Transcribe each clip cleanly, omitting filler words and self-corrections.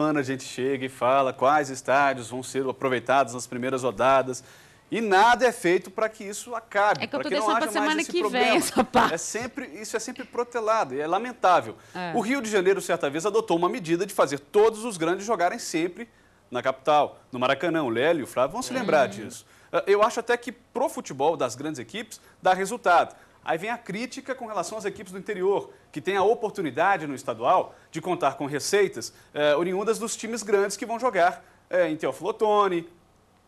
A gente chega e fala quais estádios vão ser aproveitados nas primeiras rodadas e nada é feito para que isso acabe, para que não haja mais esse problema. Essa parte. Isso é sempre protelado e é lamentável. O Rio de Janeiro, certa vez, adotou uma medida de fazer todos os grandes jogarem sempre na capital, no Maracanã. O Lélio e o Flávio vão se lembrar disso. Eu acho até que pro futebol das grandes equipes dá resultado. Aí vem a crítica com relação às equipes do interior, que têm a oportunidade no estadual de contar com receitas oriundas dos times grandes que vão jogar em Teófilo Otoni,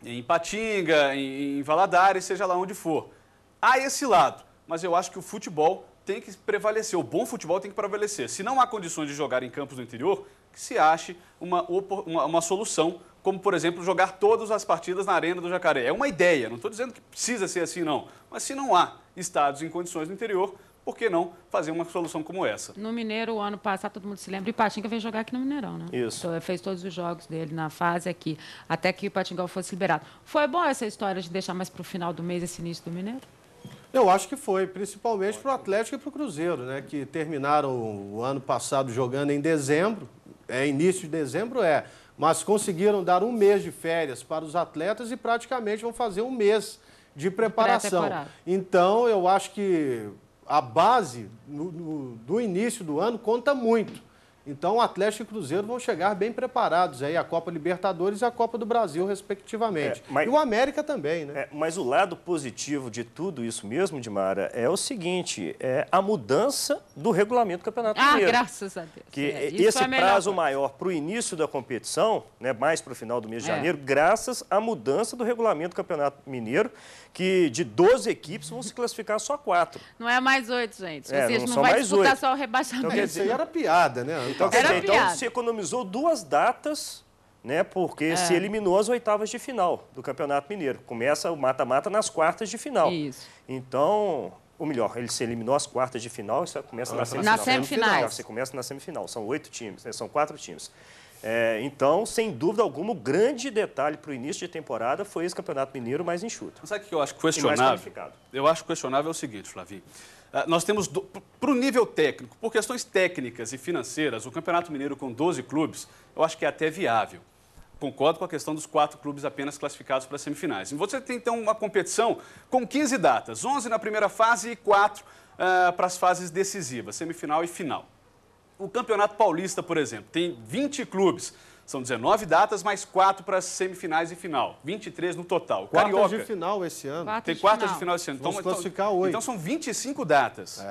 em Ipatinga, em Valadares, seja lá onde for. Há esse lado, mas eu acho que o futebol tem que prevalecer, o bom futebol tem que prevalecer. Se não há condições de jogar em campos do interior, que se ache uma solução, como, por exemplo, jogar todas as partidas na Arena do Jacaré. É uma ideia, não estou dizendo que precisa ser assim, não. Mas se não há estádios em condições no interior, por que não fazer uma solução como essa? No Mineiro, o ano passado, todo mundo se lembra, o Ipatinga veio jogar aqui no Mineirão, né? Isso. Então, fez todos os jogos dele na fase aqui, até que o Ipatinga fosse liberado. Foi bom essa história de deixar mais para o final do mês esse início do Mineiro? Eu acho que foi, principalmente para o Atlético e para o Cruzeiro, né? Que terminaram o ano passado jogando em dezembro, início de dezembro mas conseguiram dar um mês de férias para os atletas e praticamente vão fazer um mês de preparação. Então, eu acho que a base do início do ano conta muito. Então, o Atlético e o Cruzeiro vão chegar bem preparados aí à Copa Libertadores e à Copa do Brasil, respectivamente. E o América também, né? Mas o lado positivo de tudo isso mesmo, Dimara, é o seguinte, é a mudança do regulamento do Campeonato Mineiro. Graças a Deus. Que esse prazo maior para o início da competição, né, mais para o final do mês de janeiro, graças à mudança do regulamento do Campeonato Mineiro, que de 12 equipes vão se classificar só 4. Não é mais 8, gente. Ou seja, não vai disputar só o rebaixamento. Então, isso aí era piada, né? Então, se economizou 2 datas, né, porque se eliminou as oitavas de final do Campeonato Mineiro. Começa o mata-mata nas quartas de final. Isso. Então, ou melhor, ele se eliminou as quartas de final e você começa na semifinal. Na semifinal. Você começa na semifinal. São 8 times, né, são 4 times. Então, sem dúvida alguma, o grande detalhe para o início de temporada foi esse Campeonato Mineiro mais enxuto. Sabe o que eu acho questionável? Eu acho questionável o seguinte, Flavinho. Nós temos, para o nível técnico, por questões técnicas e financeiras, o Campeonato Mineiro com 12 clubes, eu acho que é até viável. Concordo com a questão dos 4 clubes apenas classificados para as semifinais. E você tem, então, uma competição com 15 datas, 11 na primeira fase e 4 para as fases decisivas, semifinal e final. O Campeonato Paulista, por exemplo, tem 20 clubes. São 19 datas, mais 4 para as semifinais e final. 23 no total. Quartas de final esse ano. Tem quartas de final esse ano. Vamos classificar 8. Então são 25 datas.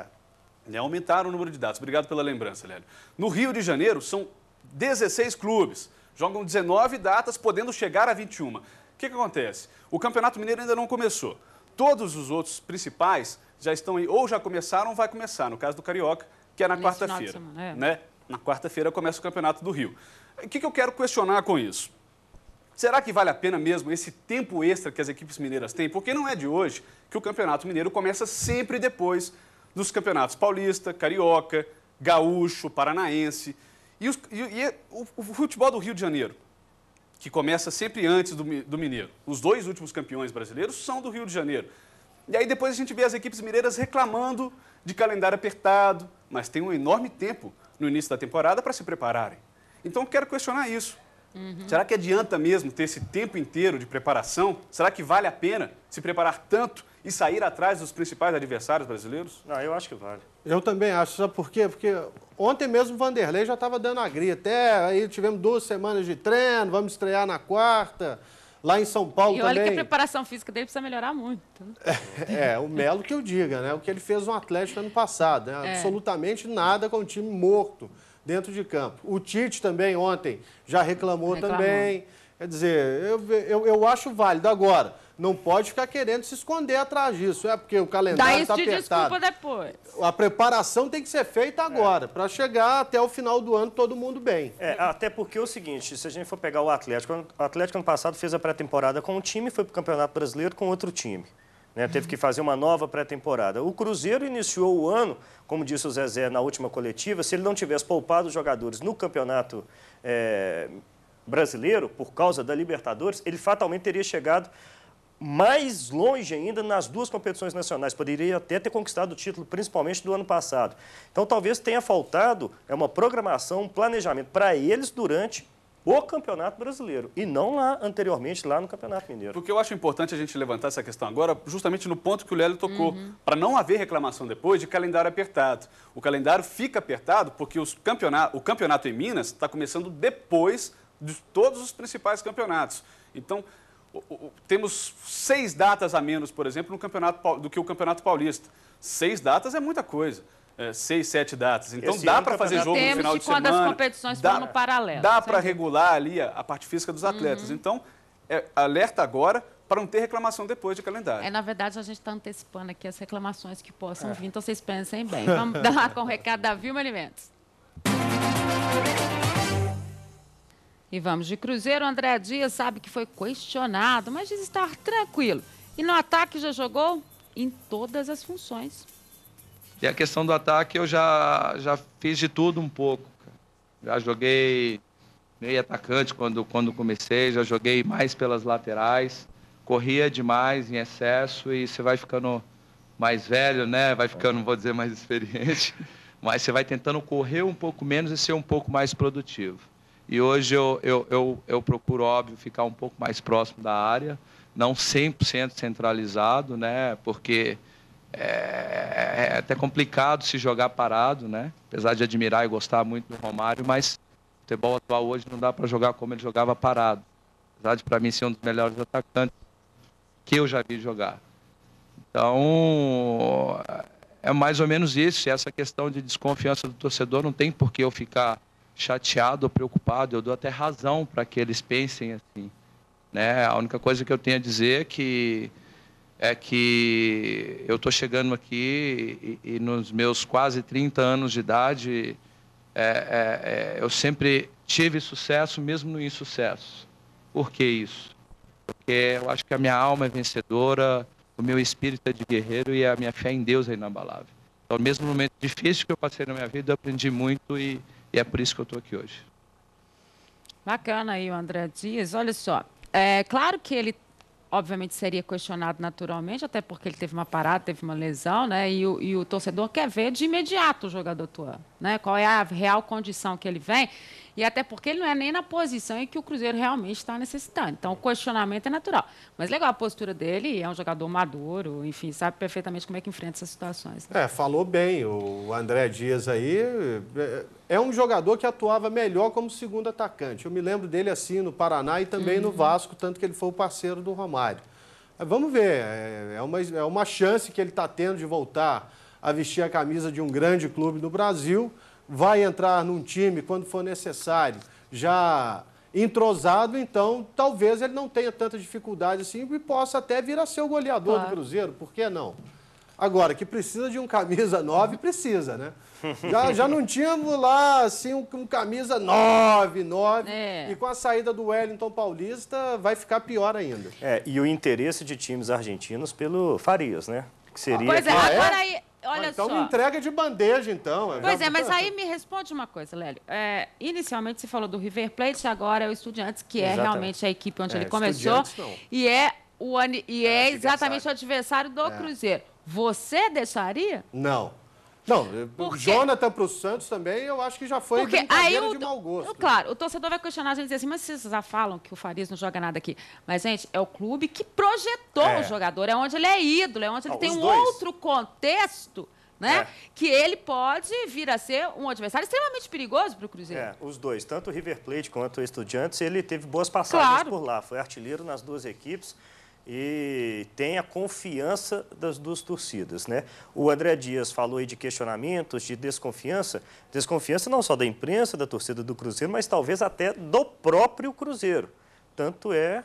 Aumentaram o número de datas. Obrigado pela lembrança, Lélio. No Rio de Janeiro, são 16 clubes. Jogam 19 datas, podendo chegar a 21. O que acontece? O Campeonato Mineiro ainda não começou. Todos os outros principais já estão aí, ou já começaram ou vai começar. No caso do Carioca, que é na quarta-feira. Né? Na quarta-feira começa o Campeonato do Rio. O que eu quero questionar com isso? Será que vale a pena mesmo esse tempo extra que as equipes mineiras têm? Porque não é de hoje que o Campeonato Mineiro começa sempre depois dos campeonatos paulista, carioca, gaúcho, paranaense. E o futebol do Rio de Janeiro, que começa sempre antes do Mineiro. Os 2 últimos campeões brasileiros são do Rio de Janeiro. E aí depois a gente vê as equipes mineiras reclamando de calendário apertado, mas tem um enorme tempo no início da temporada para se prepararem. Então eu quero questionar isso. Será que adianta mesmo ter esse tempo inteiro de preparação? Será que vale a pena se preparar tanto e sair atrás dos principais adversários brasileiros? Não, eu acho que vale. Eu também acho. Sabe por quê? Porque ontem mesmo o Vanderlei já estava dando a grita. Aí tivemos 2 semanas de treino, vamos estrear na quarta. Lá em São Paulo também... E olha que a preparação física dele precisa melhorar muito. O Melo que eu diga, né? O que ele fez no Atlético ano passado. Né? Absolutamente nada com o time morto dentro de campo. O Tite também ontem já reclamou também. Quer dizer, eu acho válido. Agora, não pode ficar querendo se esconder atrás disso. É porque o calendário está apertado. Desculpa depois. A preparação tem que ser feita agora, para chegar até o final do ano todo mundo bem. Até porque é o seguinte, se a gente for pegar o Atlético ano passado fez a pré-temporada com um time e foi para o Campeonato Brasileiro com outro time. Né? Teve que fazer uma nova pré-temporada. O Cruzeiro iniciou o ano, como disse o Zezé na última coletiva, se ele não tivesse poupado os jogadores no Campeonato Brasileiro, por causa da Libertadores, ele fatalmente teria chegado mais longe ainda nas 2 competições nacionais. Poderia até ter conquistado o título, principalmente do ano passado. Então, talvez tenha faltado uma programação, um planejamento para eles durante o Campeonato Brasileiro e não lá anteriormente, lá no Campeonato Mineiro. Porque eu acho importante a gente levantar essa questão agora, justamente no ponto que o Lélio tocou, para não haver reclamação depois de calendário apertado. O calendário fica apertado porque o campeonato em Minas está começando depois de todos os principais campeonatos. Então, temos 6 datas a menos, por exemplo, do que o Campeonato Paulista. 6 datas é muita coisa. 6, 7 datas. Então dá para fazer jogo no final de semana. Quando as competições foram no paralelo. Dá para regular ali a parte física dos atletas. Então, alerta agora para não ter reclamação depois de calendário. Na verdade, a gente está antecipando aqui as reclamações que possam vir, então vocês pensem bem. Vamos dar com o recado da Vilma Alimentos. E vamos de Cruzeiro. André Dias sabe que foi questionado, mas diz estar tranquilo. E no ataque já jogou em todas as funções. E a questão do ataque eu já fiz de tudo um pouco. Já joguei meio atacante quando comecei, já joguei mais pelas laterais, corria demais em excesso e você vai ficando mais velho, né? Vai ficando, não vou dizer mais experiente, mas você vai tentando correr um pouco menos e ser um pouco mais produtivo. E hoje eu procuro, óbvio, ficar um pouco mais próximo da área, não 100% centralizado, né? Porque é até complicado se jogar parado, né? Apesar de admirar e gostar muito do Romário, mas o futebol atual hoje não dá para jogar como ele jogava parado. Apesar de, para mim, ser um dos melhores atacantes que eu já vi jogar. Então, é mais ou menos isso. E essa questão de desconfiança do torcedor não tem por que eu ficar chateado ou preocupado. Eu dou até razão para que eles pensem assim, né? A única coisa que eu tenho a dizer é que eu estou chegando aqui e nos meus quase 30 anos de idade, eu sempre tive sucesso, mesmo no insucesso. Por que isso? Porque eu acho que a minha alma é vencedora, o meu espírito é de guerreiro e a minha fé em Deus é inabalável. Então, mesmo no momento difícil que eu passei na minha vida, eu aprendi muito e é por isso que eu estou aqui hoje. Bacana aí o André Dias. Olha só, claro que ele obviamente seria questionado naturalmente, até porque ele teve uma parada, teve uma lesão, né? E o torcedor quer ver de imediato o jogador atuando, né? Qual é a real condição que ele vem, e até porque ele não é nem na posição em que o Cruzeiro realmente está necessitando. Então, o questionamento é natural. Mas legal a postura dele, é um jogador maduro, enfim, sabe perfeitamente como é que enfrenta essas situações. Né? Falou bem. O André Dias aí é um jogador que atuava melhor como segundo atacante. Eu me lembro dele assim no Paraná e também no Vasco, tanto que ele foi o parceiro do Romário. Mas vamos ver, é uma chance que ele está tendo de voltar a vestir a camisa de um grande clube no Brasil. Vai entrar num time quando for necessário, já entrosado, então talvez ele não tenha tanta dificuldade assim e possa até vir a ser o goleador do Cruzeiro, por que não? Agora, que precisa de um camisa 9, precisa, né? Já não tínhamos lá, assim, um camisa 9, e com a saída do Wellington Paulista vai ficar pior ainda. E o interesse de times argentinos pelo Farias, né? Que seria... Pois é, agora aí... Olha então só. me entrega de bandeja, então. Pois é, mas aí me responde uma coisa, Lélio. Inicialmente você falou do River Plate, agora é o Estudiantes, que é realmente a equipe onde ele começou. E é exatamente o adversário do Cruzeiro. Você deixaria? Não. Não, o Jonathan para o Santos também, eu acho que já foi brincadeira de mau gosto. Claro, o torcedor vai questionar a gente e dizer assim, mas vocês já falam que o Farias não joga nada aqui. Mas, gente, é o clube que projetou o jogador, é onde ele é ídolo, é onde ele tem um outro contexto, né? Que ele pode vir a ser um adversário extremamente perigoso para o Cruzeiro. Os dois, tanto o River Plate quanto o Estudiantes, ele teve boas passagens por lá, foi artilheiro nas duas equipes. E tem a confiança das duas torcidas, né? O André Dias falou aí de questionamentos, de desconfiança não só da imprensa, da torcida do Cruzeiro, mas talvez até do próprio Cruzeiro. Tanto é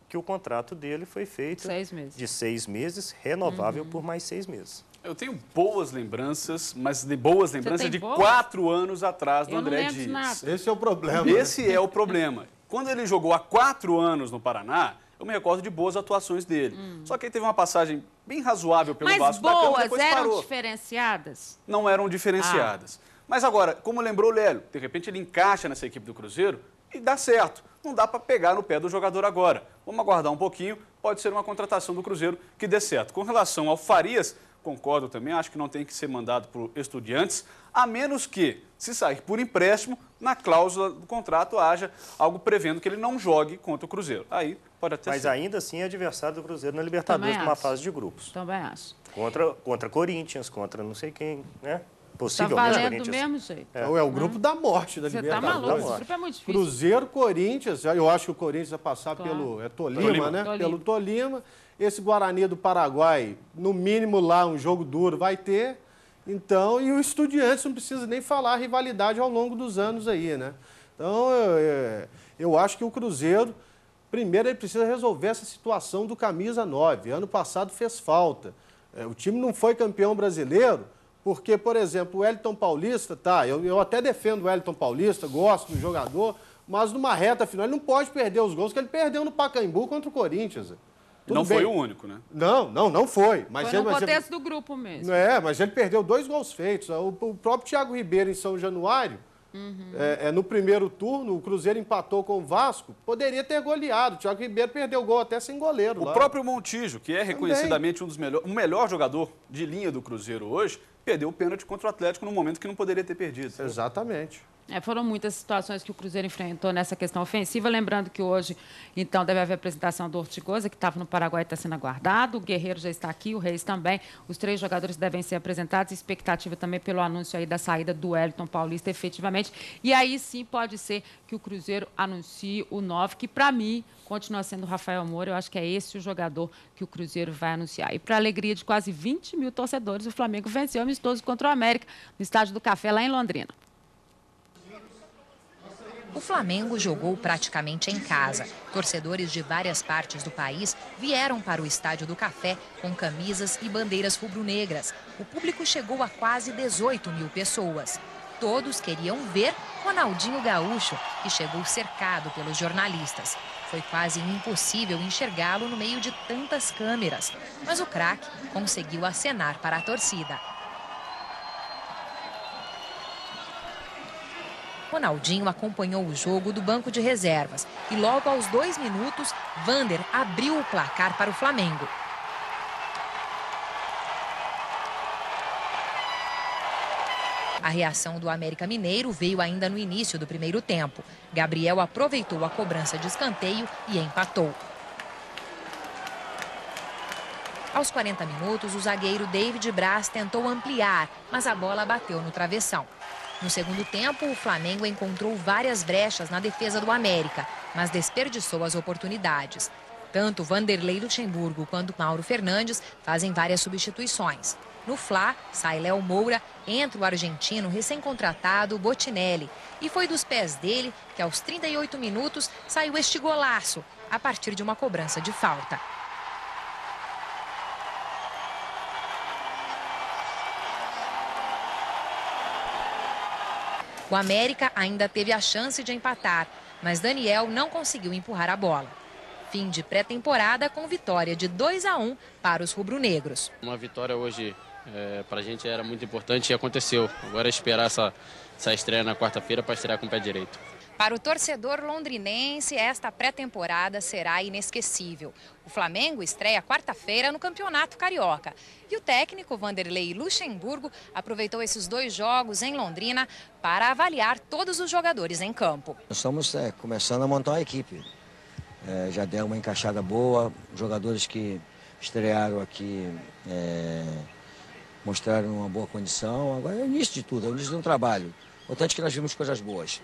que o contrato dele foi feito de 6 meses, renovável por mais 6 meses. Eu tenho boas lembranças, mas de boas lembranças de 4 anos atrás do André Dias. Nada. Esse é o problema. Esse é o problema. Quando ele jogou há 4 anos no Paraná, eu me recordo de boas atuações dele. Só que ele teve uma passagem bem razoável pelo Vasco da Gama e depois parou. Mas boas, eram diferenciadas? Não eram diferenciadas. Mas agora, como lembrou o Lélio, de repente ele encaixa nessa equipe do Cruzeiro e dá certo. Não dá para pegar no pé do jogador agora. Vamos aguardar um pouquinho, pode ser uma contratação do Cruzeiro que dê certo. Com relação ao Farias, concordo também, acho que não tem que ser mandado para o Estudiantes, a menos que, se sair por empréstimo, na cláusula do contrato haja algo prevendo que ele não jogue contra o Cruzeiro. Aí pode até Mas ser. ainda assim é adversário do Cruzeiro na Libertadores, numa fase de grupos. Também acho. Contra Corinthians, contra não sei quem, né? Tá Possivelmente valendo Corinthians. do mesmo jeito. É o grupo da morte da Você tá Libertadores. maluco, esse grupo é muito difícil. Cruzeiro, Corinthians, eu acho que o Corinthians vai passar pelo Tolima, né? Tolima. Pelo Tolima. Esse Guarani do Paraguai, no mínimo lá, um jogo duro vai ter. Então, e o Estudiantes não precisa nem falar a rivalidade ao longo dos anos aí, né? Então, eu acho que o Cruzeiro, primeiro ele precisa resolver essa situação do camisa 9. Ano passado fez falta. O time não foi campeão brasileiro porque, por exemplo, o Wellington Paulista, eu até defendo o Wellington Paulista, gosto do jogador, mas numa reta final ele não pode perder os gols que ele perdeu no Pacaembu contra o Corinthians. Não foi o único, né? Não foi. Mas Foi no contexto do grupo mesmo. Mas ele perdeu 2 gols feitos. O próprio Thiago Ribeiro em São Januário, no primeiro turno, o Cruzeiro empatou com o Vasco, poderia ter goleado. O Thiago Ribeiro perdeu o gol até sem goleiro. O próprio Montijo, que é reconhecidamente o melhor jogador de linha do Cruzeiro hoje, perdeu o pênalti contra o Atlético no momento que não poderia ter perdido. Exatamente. Foram muitas situações que o Cruzeiro enfrentou nessa questão ofensiva. Lembrando que hoje, então, deve haver a apresentação do Ortigosa, que estava no Paraguai e está sendo aguardado. O Guerreiro já está aqui, o Reis também. Os 3 jogadores devem ser apresentados. Expectativa também pelo anúncio aí da saída do Wellington Paulista, efetivamente. E aí sim pode ser que o Cruzeiro anuncie o 9, que para mim continua sendo o Rafael Moura. Eu acho que é esse o jogador que o Cruzeiro vai anunciar. E para a alegria de quase 20 mil torcedores, o Flamengo venceu amistoso contra o América no Estádio do Café, lá em Londrina. O Flamengo jogou praticamente em casa. Torcedores de várias partes do país vieram para o Estádio do Café com camisas e bandeiras rubro-negras. O público chegou a quase 18 mil pessoas. Todos queriam ver Ronaldinho Gaúcho, que chegou cercado pelos jornalistas. Foi quase impossível enxergá-lo no meio de tantas câmeras, mas o craque conseguiu acenar para a torcida. Ronaldinho acompanhou o jogo do banco de reservas e logo aos 2 minutos, Vander abriu o placar para o Flamengo. A reação do América Mineiro veio ainda no início do primeiro tempo. Gabriel aproveitou a cobrança de escanteio e empatou. Aos 40 minutos, o zagueiro David Braz tentou ampliar, mas a bola bateu no travessão. No segundo tempo, o Flamengo encontrou várias brechas na defesa do América, mas desperdiçou as oportunidades. Tanto Vanderlei Luxemburgo quanto Mauro Fernandes fazem várias substituições. No Fla, sai Léo Moura, entra o argentino recém-contratado Botinelli. E foi dos pés dele que, aos 38 minutos, saiu este golaço, a partir de uma cobrança de falta. O América ainda teve a chance de empatar, mas Daniel não conseguiu empurrar a bola. Fim de pré-temporada com vitória de 2-1 para os rubro-negros. Uma vitória hoje para a gente era muito importante e aconteceu. Agora é esperar essa estreia na quarta-feira para estrear com o pé direito. Para o torcedor londrinense, esta pré-temporada será inesquecível. O Flamengo estreia quarta-feira no Campeonato Carioca. E o técnico Vanderlei Luxemburgo aproveitou esses 2 jogos em Londrina para avaliar todos os jogadores em campo. Nós estamos começando a montar uma equipe. Já deu uma encaixada boa, jogadores que estrearam aqui mostraram uma boa condição. Agora é o início de tudo, é o início de um trabalho. O importante é que nós vimos coisas boas.